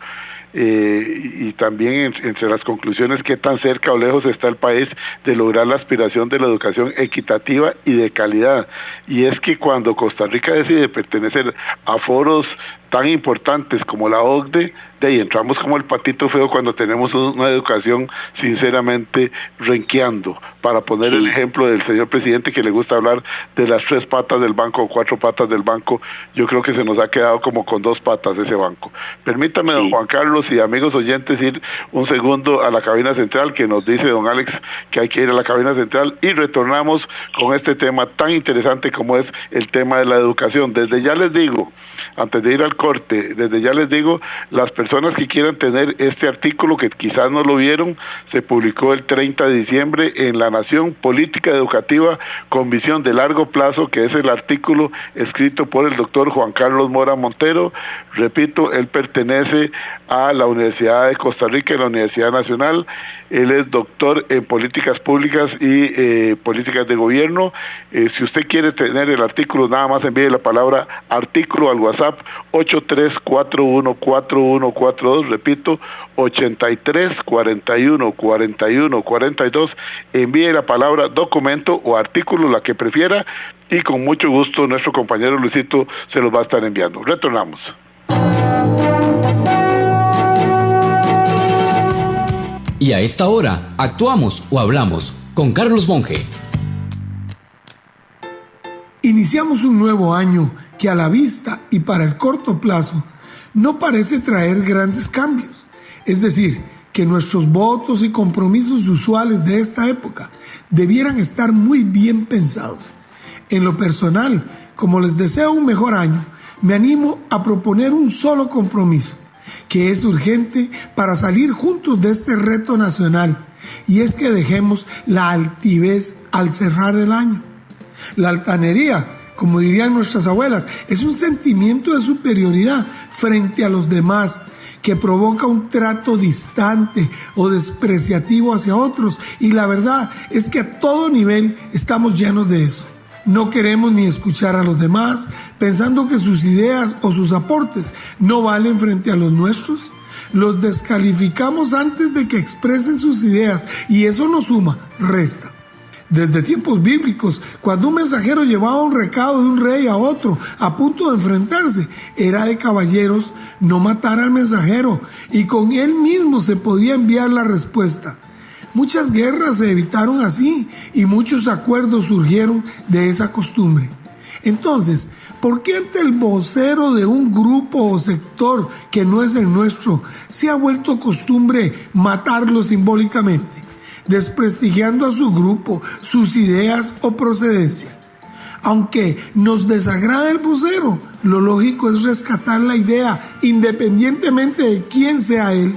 y también entre las conclusiones, qué tan cerca o lejos está el país de lograr la aspiración de la educación equitativa y de calidad. Y es que cuando Costa Rica decide pertenecer a foros tan importantes como la OCDE, de ahí entramos como el patito feo cuando tenemos una educación sinceramente renqueando. Para poner el ejemplo del señor presidente, que le gusta hablar de las 3 patas del banco o 4 patas del banco, yo creo que se nos ha quedado como con 2 patas ese banco. Permítame, don Juan Carlos y amigos oyentes, ir un segundo a la cabina central, que nos dice don Alex que hay que ir a la cabina central, y retornamos con este tema tan interesante como es el tema de la educación. Desde ya les digo, antes de ir al corte, desde ya les digo, las personas que quieran tener este artículo, que quizás no lo vieron, se publicó el 30 de diciembre en La Nación, Política Educativa con Visión de Largo Plazo, que es el artículo escrito por el doctor Juan Carlos Mora Montero. Repito, él pertenece a la Universidad de Costa Rica y la Universidad Nacional. Él es doctor en políticas públicas y políticas de gobierno. Si usted quiere tener el artículo, nada más envíe la palabra artículo al WhatsApp 83414142, repito, 83414142, envíe la palabra documento o artículo, la que prefiera, y con mucho gusto nuestro compañero Luisito se los va a estar enviando. Retornamos. Y a esta hora, actuamos o hablamos con Carlos Monge. Iniciamos un nuevo año que a la vista y para el corto plazo no parece traer grandes cambios. Es decir, que nuestros votos y compromisos usuales de esta época debieran estar muy bien pensados. En lo personal, como les deseo un mejor año, me animo a proponer un solo compromiso, que es urgente para salir juntos de este reto nacional, y es que dejemos la altivez al cerrar el año. La altanería, como dirían nuestras abuelas, es un sentimiento de superioridad frente a los demás que provoca un trato distante o despreciativo hacia otros, y la verdad es que a todo nivel estamos llenos de eso. No queremos ni escuchar a los demás, pensando que sus ideas o sus aportes no valen frente a los nuestros. Los descalificamos antes de que expresen sus ideas, y eso no suma, resta. Desde tiempos bíblicos, cuando un mensajero llevaba un recado de un rey a otro a punto de enfrentarse, era de caballeros no matar al mensajero, y con él mismo se podía enviar la respuesta. Muchas guerras se evitaron así, y muchos acuerdos surgieron de esa costumbre. Entonces, ¿Por qué ante el vocero de un grupo o sector que no es el nuestro se ha vuelto costumbre matarlo simbólicamente, desprestigiando a su grupo, sus ideas o procedencia? Aunque nos desagrada el vocero, lo lógico es rescatar la idea independientemente de quién sea él.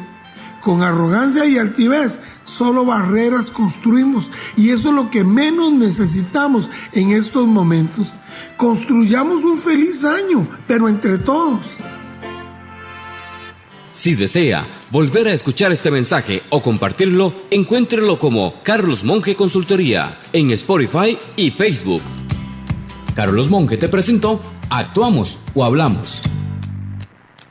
Con arrogancia y altivez, solo barreras construimos, y eso es lo que menos necesitamos en estos momentos. Construyamos un feliz año, pero entre todos. Si desea volver a escuchar este mensaje o compartirlo, encuéntrelo como Carlos Monge Consultoría en Spotify y Facebook. Carlos Monge te presentó Actuamos o Hablamos.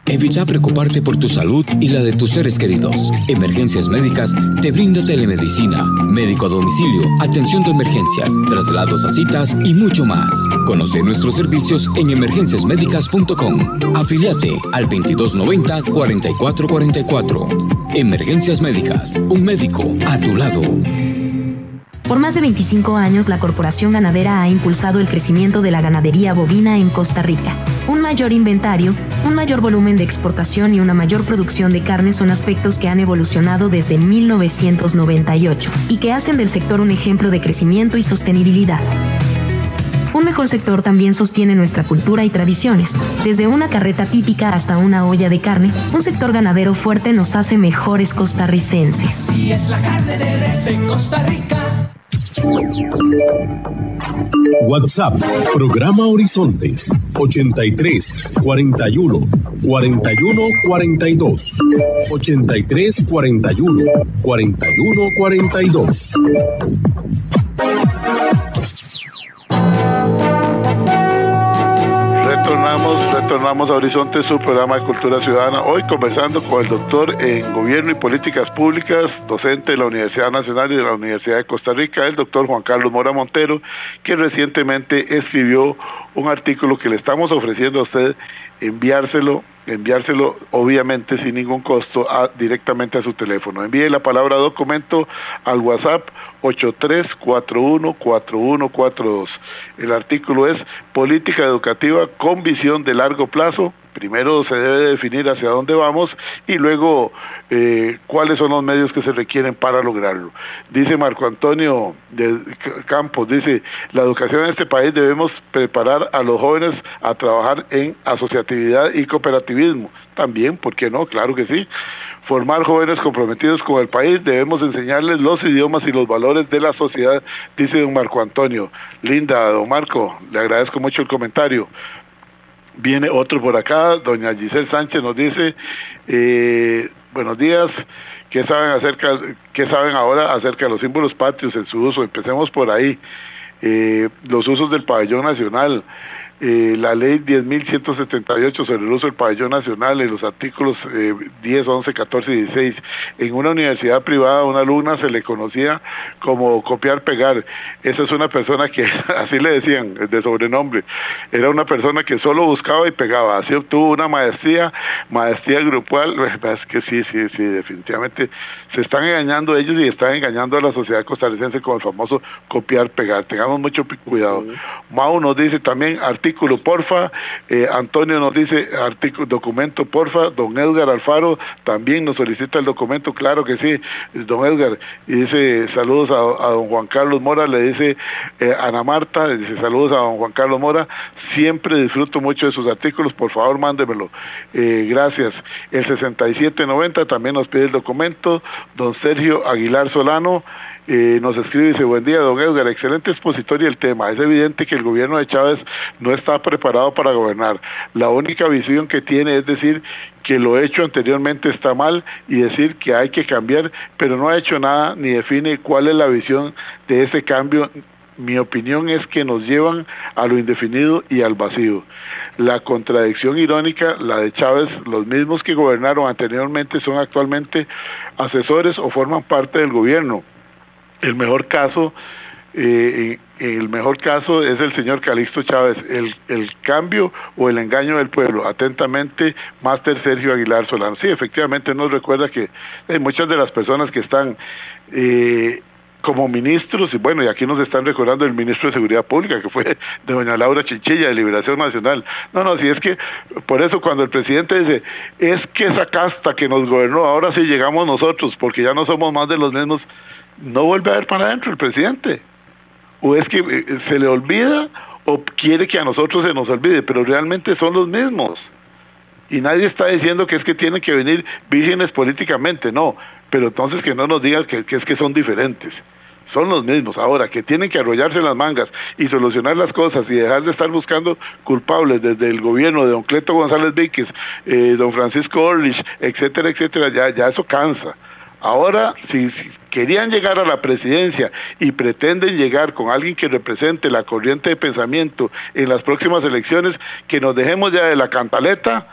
Evita preocuparte por tu salud y la de tus seres queridos. Emergencias Médicas te brinda telemedicina, médico a domicilio, atención de emergencias, traslados a citas y mucho más. Conoce nuestros servicios en emergenciasmedicas.com. Afíliate al 2290-4444. Emergencias Médicas, un médico a tu lado. Por más de 25 años, la Corporación Ganadera ha impulsado el crecimiento de la ganadería bovina en Costa Rica. Un mayor inventario, un mayor volumen de exportación y una mayor producción de carne son aspectos que han evolucionado desde 1998 y que hacen del sector un ejemplo de crecimiento y sostenibilidad. Un mejor sector también sostiene nuestra cultura y tradiciones. Desde una carreta típica hasta una olla de carne, un sector ganadero fuerte nos hace mejores costarricenses. Así es la carne de res en Costa Rica. WhatsApp, programa Horizontes, 83 41 41 42. 83 41 41 42. Retornamos a Horizonte, su programa de Cultura Ciudadana. Hoy conversando con el doctor en Gobierno y Políticas Públicas, docente de la Universidad Nacional y de la Universidad de Costa Rica, el doctor Juan Carlos Mora Montero, que recientemente escribió un artículo que le estamos ofreciendo a usted enviárselo obviamente sin ningún costo directamente a su teléfono. Envíe la palabra documento al WhatsApp 83414142. El artículo es Política Educativa con visión de largo plazo. Primero se debe definir hacia dónde vamos y luego cuáles son los medios que se requieren para lograrlo. Dice Marco Antonio de Campos, dice, la educación en este país debemos preparar a los jóvenes a trabajar en asociatividad y cooperativismo. También, ¿por qué no? Claro que sí. Formar jóvenes comprometidos con el país, debemos enseñarles los idiomas y los valores de la sociedad, dice don Marco Antonio. Linda, don Marco, le agradezco mucho el comentario. Viene otro por acá, doña Giselle Sánchez nos dice, buenos días, ¿qué saben ahora acerca de los símbolos patrios en su uso? Empecemos por ahí, los usos del pabellón nacional. La ley 10.178 sobre el uso del pabellón nacional en los artículos 10, 11, 14 y 16. En una universidad privada a una alumna se le conocía como copiar-pegar. Esa es una persona que, así le decían, de sobrenombre, era una persona que solo buscaba y pegaba. Así obtuvo una maestría grupal. Es que sí, definitivamente se están engañando ellos y están engañando a la sociedad costarricense con el famoso copiar-pegar. Tengamos mucho cuidado. Mau nos dice también artículo, porfa. Antonio nos dice documento, porfa. Don Edgar Alfaro también nos solicita el documento, claro que sí, don Edgar. Y dice saludos a don Juan Carlos Mora, le dice Ana Marta, dice saludos a don Juan Carlos Mora, siempre disfruto mucho de sus artículos, por favor mándemelo. Gracias. El 6790 también nos pide el documento. Don Sergio Aguilar Solano nos escribe y dice, buen día don Edgar, excelente expositorio del tema. Es evidente que el gobierno de Chávez no está preparado para gobernar. La única visión que tiene es decir que lo hecho anteriormente está mal y decir que hay que cambiar, pero no ha hecho nada ni define cuál es la visión de ese cambio. Mi opinión es que nos llevan a lo indefinido y al vacío. La contradicción irónica, la de Chávez, los mismos que gobernaron anteriormente son actualmente asesores o forman parte del gobierno. El mejor caso es el señor Calixto Chávez, el cambio o el engaño del pueblo. Atentamente, Máster Sergio Aguilar Solano. Sí, efectivamente nos recuerda que muchas de las personas que están como ministros, y bueno, y aquí nos están recordando el ministro de Seguridad Pública, que fue de doña Laura Chinchilla, de Liberación Nacional. No, si es que, por eso cuando el presidente dice, es que esa casta que nos gobernó, ahora sí llegamos nosotros, porque ya no somos más de los mismos, no vuelve a ver para adentro el presidente. O es que se le olvida, o quiere que a nosotros se nos olvide, pero realmente son los mismos. Y nadie está diciendo que es que tienen que venir vírgenes políticamente, no, pero entonces que no nos digan que es que son diferentes. Son los mismos. Ahora, que tienen que arrollarse las mangas y solucionar las cosas y dejar de estar buscando culpables desde el gobierno de don Cleto González Víquez, don Francisco Orlich, etcétera, etcétera, ya eso cansa. Ahora, si querían llegar a la presidencia y pretenden llegar con alguien que represente la corriente de pensamiento en las próximas elecciones, que nos dejemos ya de la cantaleta,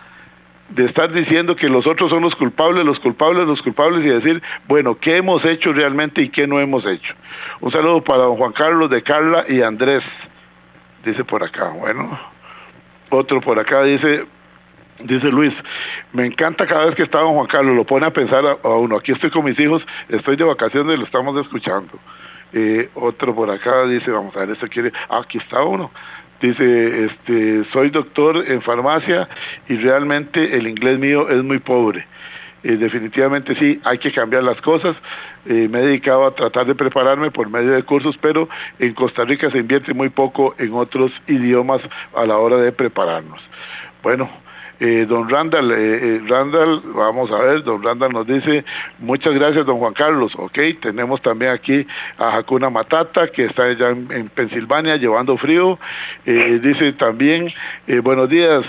de estar diciendo que los otros son los culpables, y decir, bueno, ¿qué hemos hecho realmente y qué no hemos hecho? Un saludo para don Juan Carlos, de Carla y Andrés, dice por acá. Bueno, otro por acá dice Luis, me encanta cada vez que está don Juan Carlos, lo pone a pensar a uno. Aquí estoy con mis hijos, estoy de vacaciones, lo estamos escuchando. Otro por acá dice, vamos a ver, aquí está uno. Dice, soy doctor en farmacia y realmente el inglés mío es muy pobre. Definitivamente sí, hay que cambiar las cosas. Me he dedicado a tratar de prepararme por medio de cursos, pero en Costa Rica se invierte muy poco en otros idiomas a la hora de prepararnos. Bueno, don Randall, vamos a ver, don Randall nos dice, muchas gracias don Juan Carlos, ok, tenemos también aquí a Hakuna Matata, que está allá en Pensilvania llevando frío, dice también, buenos días,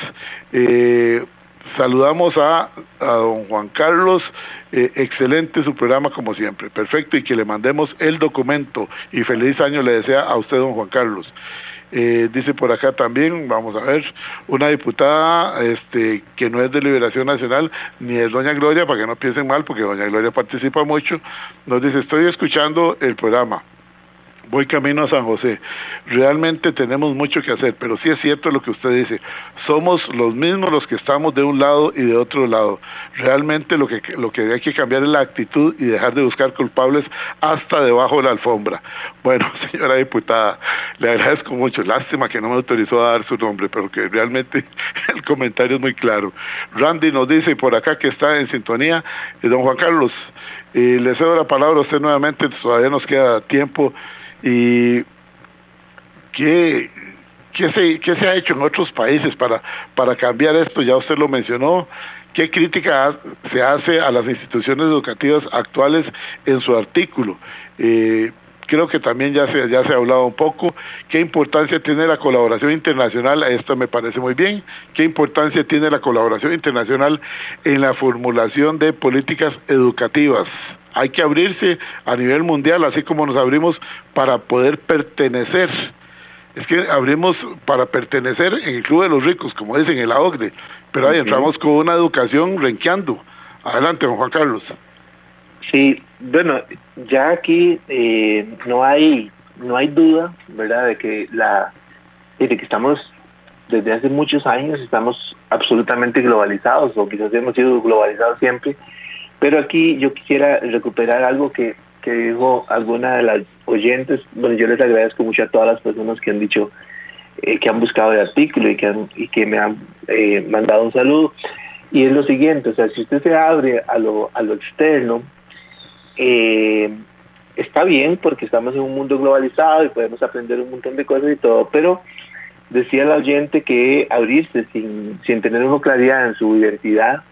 saludamos a don Juan Carlos, excelente su programa como siempre, perfecto, y que le mandemos el documento, y feliz año le desea a usted don Juan Carlos. Dice por acá también, vamos a ver, una diputada que no es de Liberación Nacional, ni es doña Gloria, para que no piensen mal, porque doña Gloria participa mucho, nos dice, estoy escuchando el programa, voy camino a San José, realmente tenemos mucho que hacer, pero sí es cierto lo que usted dice, somos los mismos los que estamos de un lado y de otro lado, realmente lo que hay que cambiar es la actitud y dejar de buscar culpables hasta debajo de la alfombra. Bueno, señora diputada, le agradezco mucho, lástima que no me autorizó a dar su nombre, pero que realmente el comentario es muy claro. Randy nos dice por acá que está en sintonía, don Juan Carlos, le cedo la palabra a usted nuevamente, todavía nos queda tiempo. ¿Y qué se ha hecho en otros países para cambiar esto? Ya usted lo mencionó. ¿Qué crítica se hace a las instituciones educativas actuales en su artículo? Creo que también ya se ha hablado un poco. ¿Qué importancia tiene la colaboración internacional? Esto me parece muy bien. ¿Qué importancia tiene la colaboración internacional en la formulación de políticas educativas? Hay que abrirse a nivel mundial, así como nos abrimos para poder pertenecer. Es que abrimos para pertenecer en el Club de los Ricos, como dicen en la OCDE, pero ahí entramos con una educación renqueando. Adelante, don Juan Carlos. Sí, bueno, ya aquí no hay duda, ¿verdad?, de que estamos desde hace muchos años estamos absolutamente globalizados, o quizás hemos sido globalizados siempre. Pero aquí yo quisiera recuperar algo que dijo alguna de las oyentes. Bueno, yo les agradezco mucho a todas las personas que han dicho, que han buscado el artículo y que me han mandado un saludo. Y es lo siguiente, o sea, si usted se abre a lo externo, está bien porque estamos en un mundo globalizado y podemos aprender un montón de cosas y todo, pero decía la oyente que abrirse sin tener una claridad en su identidad,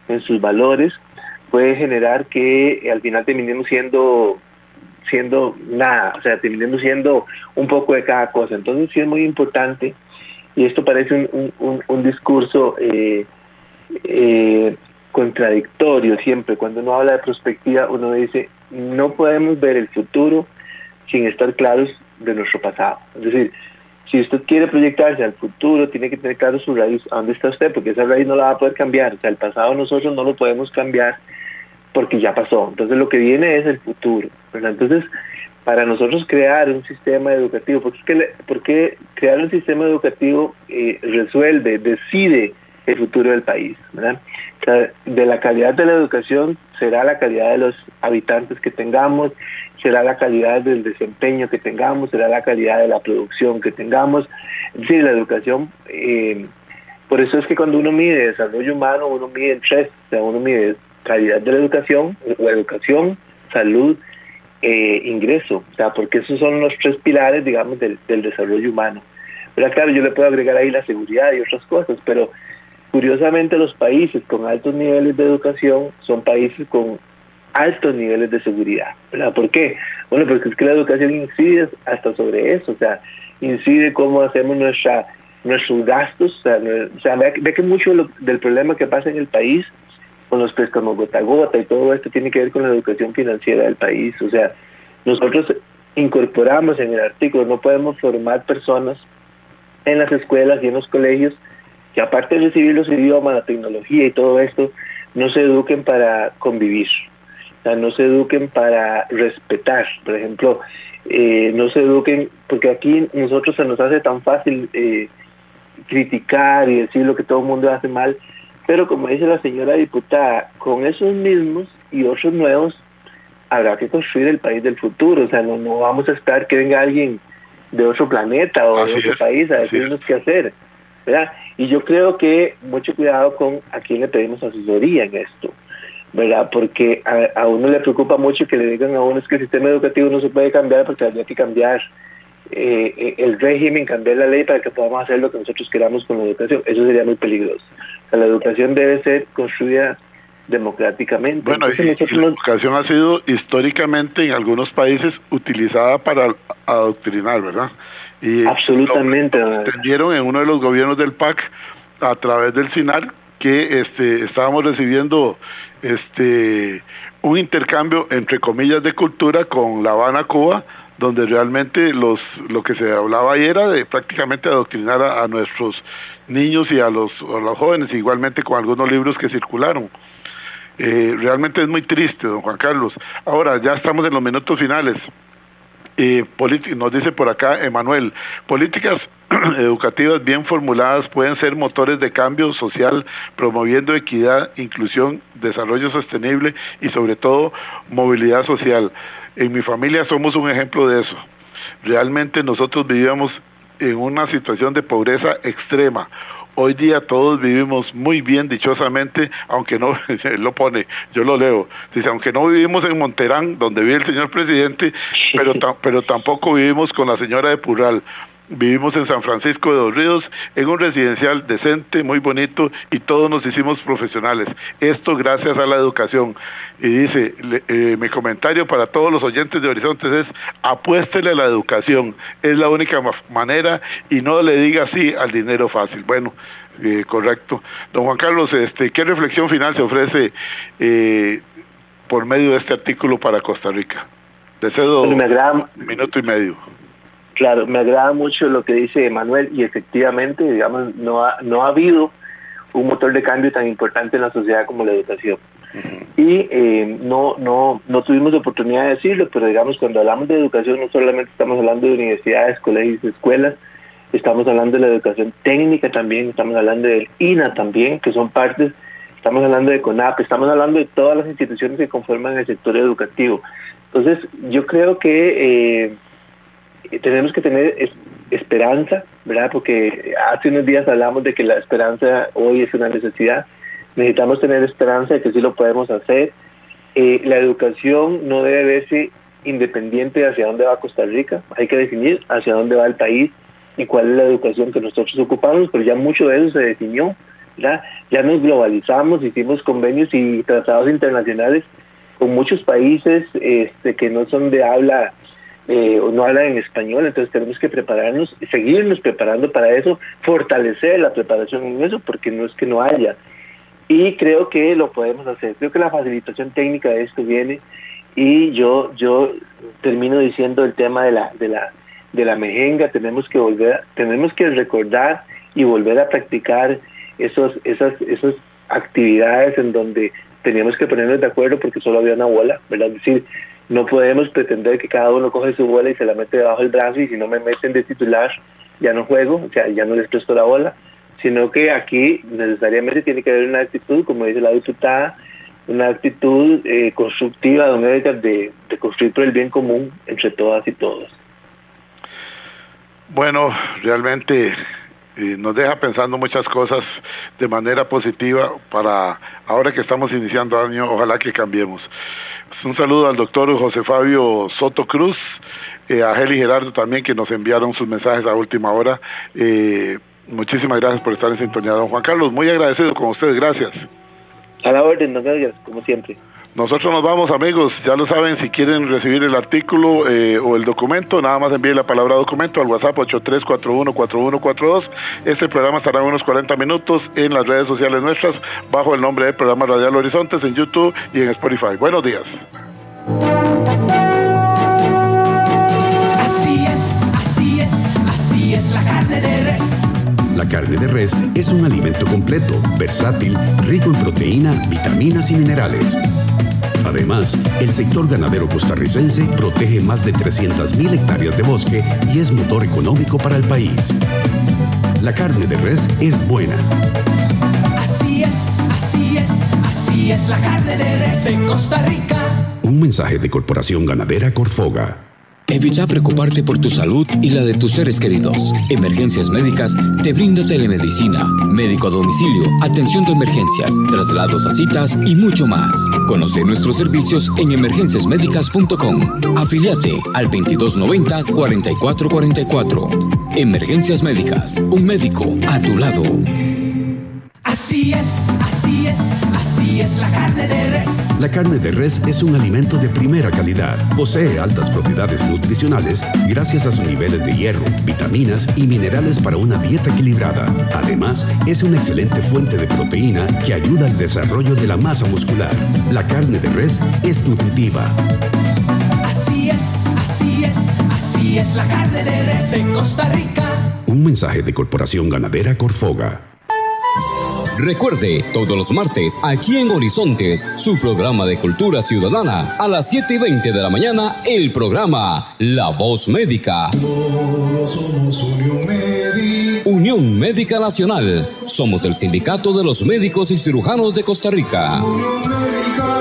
en sus valores, puede generar que al final terminemos siendo nada, o sea, terminemos siendo un poco de cada cosa. Entonces sí es muy importante, y esto parece un discurso contradictorio siempre. Cuando uno habla de perspectiva, uno dice, no podemos ver el futuro sin estar claros de nuestro pasado. Es decir, si usted quiere proyectarse al futuro, tiene que tener claro su raíz, a dónde está usted, porque esa raíz no la va a poder cambiar. O sea, el pasado nosotros no lo podemos cambiar porque ya pasó. Entonces lo que viene es el futuro, ¿verdad? Entonces, para nosotros crear un sistema educativo, porque crear un sistema educativo decide el futuro del país, ¿verdad? O sea, de la calidad de la educación será la calidad de los habitantes que tengamos, será la calidad del desempeño que tengamos, será la calidad de la producción que tengamos. Es decir, la educación, por eso es que cuando uno mide desarrollo humano, uno mide en tres, o sea, uno mide calidad de la educación, o educación, salud, ingreso, o sea, porque esos son los tres pilares, digamos, del desarrollo humano. Pero claro, yo le puedo agregar ahí la seguridad y otras cosas, pero curiosamente los países con altos niveles de educación son países con altos niveles de seguridad, ¿verdad? ¿Por qué? Bueno, porque es que la educación incide hasta sobre eso, o sea, incide cómo hacemos nuestros gastos, o sea ve que mucho del problema que pasa en el país con los préstamos gota a gota y todo esto tiene que ver con la educación financiera del país. O sea, nosotros incorporamos en el artículo, no podemos formar personas en las escuelas y en los colegios que aparte de recibir los idiomas, la tecnología y todo esto, no se eduquen para convivir, o sea, no se eduquen para respetar, por ejemplo, no se eduquen, porque aquí nosotros se nos hace tan fácil criticar y decir lo que todo el mundo hace mal, pero como dice la señora diputada, con esos mismos y otros nuevos habrá que construir el país del futuro. O sea, no vamos a esperar que venga alguien de otro planeta o de otro país a decirnos qué hacer, ¿verdad? Y yo creo que mucho cuidado con a quién le pedimos asesoría en esto, ¿verdad? Porque a uno le preocupa mucho que le digan a uno es que el sistema educativo no se puede cambiar porque habría que cambiar el régimen, cambiar la ley para que podamos hacer lo que nosotros queramos con la educación. Eso sería muy peligroso. O sea, la educación debe ser construida democráticamente. Bueno, y la educación ha sido históricamente en algunos países utilizada para adoctrinar, ¿verdad? Y absolutamente. Entendieron en uno de los gobiernos del PAC a través del SINAR que estábamos recibiendo un intercambio entre comillas de cultura con La Habana, Cuba, donde realmente lo que se hablaba ahí era de prácticamente adoctrinar a nuestros niños y a los jóvenes, igualmente con algunos libros que circularon. Realmente es muy triste, don Juan Carlos. Ahora, ya estamos en los minutos finales. Nos dice por acá Emanuel, políticas educativas bien formuladas pueden ser motores de cambio social, promoviendo equidad, inclusión, desarrollo sostenible y sobre todo movilidad social. En mi familia somos un ejemplo de eso. Realmente nosotros vivíamos en una situación de pobreza extrema. Hoy día todos vivimos muy bien, dichosamente, aunque no, él lo pone, yo lo leo, dice, aunque no vivimos en Monterán, donde vive el señor presidente, pero tampoco vivimos con la señora de Purral. Vivimos en San Francisco de los Ríos, en un residencial decente, muy bonito, y todos nos hicimos profesionales. Esto gracias a la educación. Y dice, mi comentario para todos los oyentes de Horizontes es, apuéstele a la educación, es la única manera, y no le diga sí al dinero fácil. Bueno, correcto. Don Juan Carlos, ¿qué reflexión final se ofrece por medio de este artículo para Costa Rica? Le cedo un minuto y medio. Claro, me agrada mucho lo que dice Manuel y efectivamente, digamos, no ha habido un motor de cambio tan importante en la sociedad como la educación. Y no tuvimos oportunidad de decirlo, pero digamos, cuando hablamos de educación no solamente estamos hablando de universidades, colegios, escuelas, estamos hablando de la educación técnica también, estamos hablando del INA también, que son partes, estamos hablando de CONAP, estamos hablando de todas las instituciones que conforman el sector educativo. Entonces, yo creo que tenemos que tener esperanza, ¿verdad? Porque hace unos días hablamos de que la esperanza hoy es una necesidad. Necesitamos tener esperanza de que sí lo podemos hacer. La educación no debe verse independiente de hacia dónde va Costa Rica. Hay que definir hacia dónde va el país y cuál es la educación que nosotros ocupamos, pero ya mucho de eso se definió, ¿verdad? Ya nos globalizamos, hicimos convenios y tratados internacionales con muchos países que no son de habla o no hablan en español, entonces tenemos que prepararnos, seguirnos preparando para eso, fortalecer la preparación en eso, porque no es que no haya. Y creo que lo podemos hacer. Creo que la facilitación técnica de esto viene, y yo termino diciendo el tema de la mejenga. Tenemos que recordar y volver a practicar esas actividades en donde teníamos que ponernos de acuerdo porque solo había una bola, ¿verdad? Es decir, no podemos pretender que cada uno coge su bola y se la mete debajo del brazo, y si no me meten de titular ya no juego, o sea, ya no les presto la bola. sino que aquí necesariamente tiene que haber una actitud, como dice la diputada, una actitud constructiva, don Edgar, de construir por el bien común entre todas y todos. Bueno, realmente nos deja pensando muchas cosas de manera positiva para ahora que estamos iniciando año, ojalá que cambiemos. Un saludo al doctor José Fabio Soto Cruz, a Heli Gerardo también, que nos enviaron sus mensajes a última hora. Muchísimas gracias por estar en sintonía, don Juan Carlos, muy agradecido con ustedes, gracias. A la orden, don Edgar, como siempre. Nosotros nos vamos, amigos, ya lo saben, si quieren recibir el artículo o el documento, nada más envíen la palabra documento al WhatsApp 83414142. Este programa estará en unos 40 minutos en las redes sociales nuestras, bajo el nombre de Programa Radial Horizontes, en YouTube y en Spotify. Buenos días. Así es la carne de res. La carne de res es un alimento completo, versátil, rico en proteína, vitaminas y minerales. Además, el sector ganadero costarricense protege más de 300.000 hectáreas de bosque y es motor económico para el país. La carne de res es buena. Así es la carne de res de Costa Rica. Un mensaje de Corporación Ganadera Corfoga. Evita preocuparte por tu salud y la de tus seres queridos. Emergencias Médicas te brinda telemedicina, médico a domicilio, atención de emergencias, traslados a citas y mucho más. Conoce nuestros servicios en emergenciasmedicas.com. Afíliate al 2290-4444. Emergencias Médicas, un médico a tu lado. Así es la carne de res. La carne de res es un alimento de primera calidad. Posee altas propiedades nutricionales gracias a sus niveles de hierro, vitaminas y minerales para una dieta equilibrada. Además, es una excelente fuente de proteína que ayuda al desarrollo de la masa muscular. La carne de res es nutritiva. Así es la carne de res de Costa Rica. Un mensaje de Corporación Ganadera Corfoga. Recuerde, todos los martes, aquí en Horizontes, su programa de cultura ciudadana, a las 7:20 de la mañana, el programa La Voz Médica. Todos somos Unión Médica. Unión Médica Nacional. Somos el sindicato de los médicos y cirujanos de Costa Rica. Unión Médica.